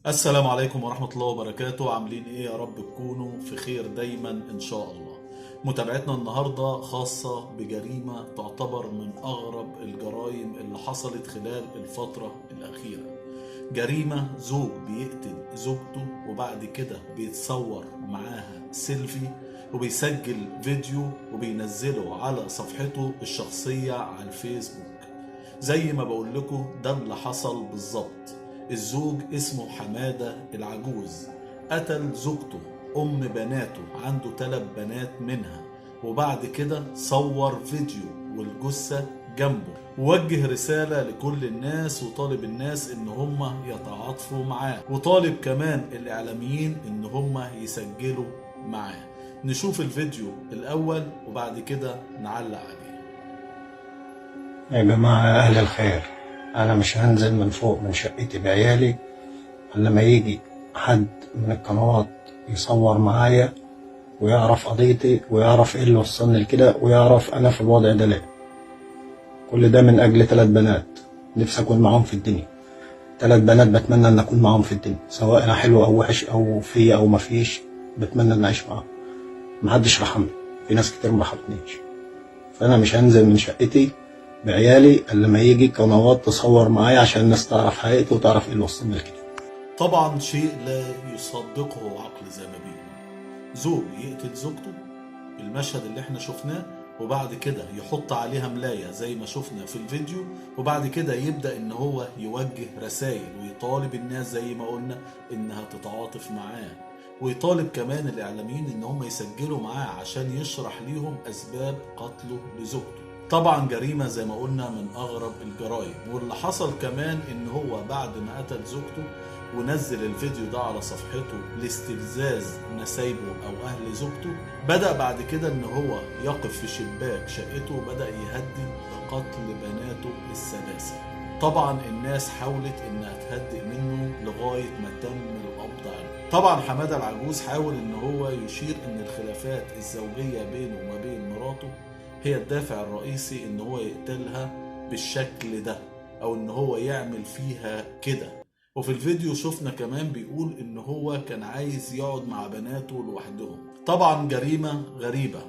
السلام عليكم ورحمة الله وبركاته. عاملين ايه؟ يا رب تكونوا في خير دايما ان شاء الله. متابعتنا النهاردة خاصة بجريمة تعتبر من اغرب الجرائم اللي حصلت خلال الفترة الاخيرة. جريمة زوج بيقتل زوجته وبعد كده بيتصور معاها سيلفي وبيسجل فيديو وبينزله على صفحته الشخصية على الفيسبوك. زي ما بقول لكم ده اللي حصل بالظبط. الزوج اسمه حمادة العجوز، قتل زوجته أم بناته، عنده 3 بنات منها، وبعد كده صور فيديو والجثة جنبه، ووجه رسالة لكل الناس وطالب الناس ان هم يتعاطفوا معاه، وطالب كمان الاعلاميين ان هم يسجلوا معاه. نشوف الفيديو الاول وبعد كده نعلق عليه. يا جماعة يا أهل الخير، أنا مش هنزل من فوق من شقتي بعيالي إلا لما يجي حد من القنوات يصور معايا ويعرف قضيتي ويعرف إيه اللي وصلني لكده ويعرف أنا في الوضع ده ليه. كل ده من أجل 3 بنات نفسي أكون معاهم في الدنيا. 3 بنات بتمنى إن أكون معاهم في الدنيا، سواء أنا حلو أو وحش أو فيا أو مفيش، بتمنى إن أعيش معاهم. محدش رحمني، في ناس كتير مرحمتنيش، فأنا مش هنزل من شقتي بعيالي الا لما يجي قنوات تصور معايا عشان الناس تعرف حقيقتي وتعرف ايه اللي وصلني لكده. طبعا شيء لا يصدقه عقل زي ما بيقول. زوج يقتل زوجته بالمشهد اللي احنا شفناه، وبعد كده يحط عليها ملاية زي ما شفنا في الفيديو، وبعد كده يبدأ ان هو يوجه رسائل ويطالب الناس زي ما قلنا انها تتعاطف معاه، ويطالب كمان الاعلاميين ان هم يسجلوا معاه عشان يشرح ليهم اسباب قتله لزوجته. طبعا جريمة زي ما قلنا من اغرب الجرائم. واللي حصل كمان ان هو بعد ما قتل زوجته ونزل الفيديو ده على صفحته لاستفزاز نسايبه او اهل زوجته، بدأ بعد كده ان هو يقف في شباك شقته وبدأ يهدد بقتل بناته السلاسة. طبعا الناس حاولت انها تهدئ منه لغاية ما تم القبض عليه. طبعا حمادة العجوز حاول ان هو يشير ان الخلافات الزوجية بينه وما بين مراته هي الدافع الرئيسي ان هو يقتلها بالشكل ده، او ان هو يعمل فيها كده. وفي الفيديو شفنا كمان بيقول ان هو كان عايز يقعد مع بناته لوحدهم. طبعا جريمة غريبة،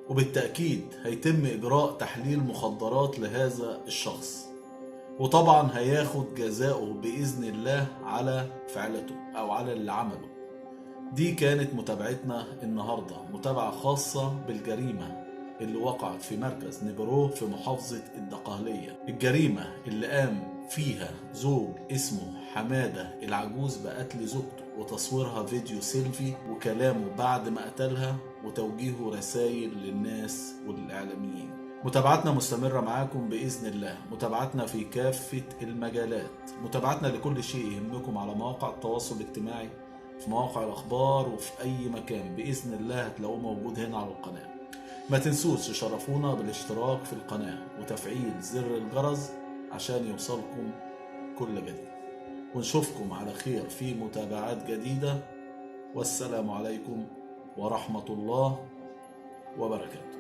وبالتأكيد هيتم إجراء تحليل مخدرات لهذا الشخص، وطبعا هياخد جزاؤه بإذن الله على فعلته أو على اللي عمله. دي كانت متابعتنا النهاردة، متابعة خاصة بالجريمة اللي وقعت في مركز نجروه في محافظة الدقهلية. الجريمة اللي قام فيها زوج اسمه حمادة العجوز بقتل زوجته وتصويرها فيديو سيلفي وكلامه بعد ما قتلها وتوجيهه رسائل للناس والإعلاميين. متابعتنا مستمرة معاكم بإذن الله، متابعتنا في كافة المجالات، متابعتنا لكل شيء يهمكم على مواقع التواصل الاجتماعي، في مواقع الأخبار، وفي أي مكان بإذن الله هتلاقوه موجود هنا على القناة. ما تنسوش تشرفونا بالاشتراك في القناة وتفعيل زر الجرس عشان يوصلكم كل جديد، ونشوفكم على خير في متابعات جديدة. والسلام عليكم ورحمة الله وبركاته.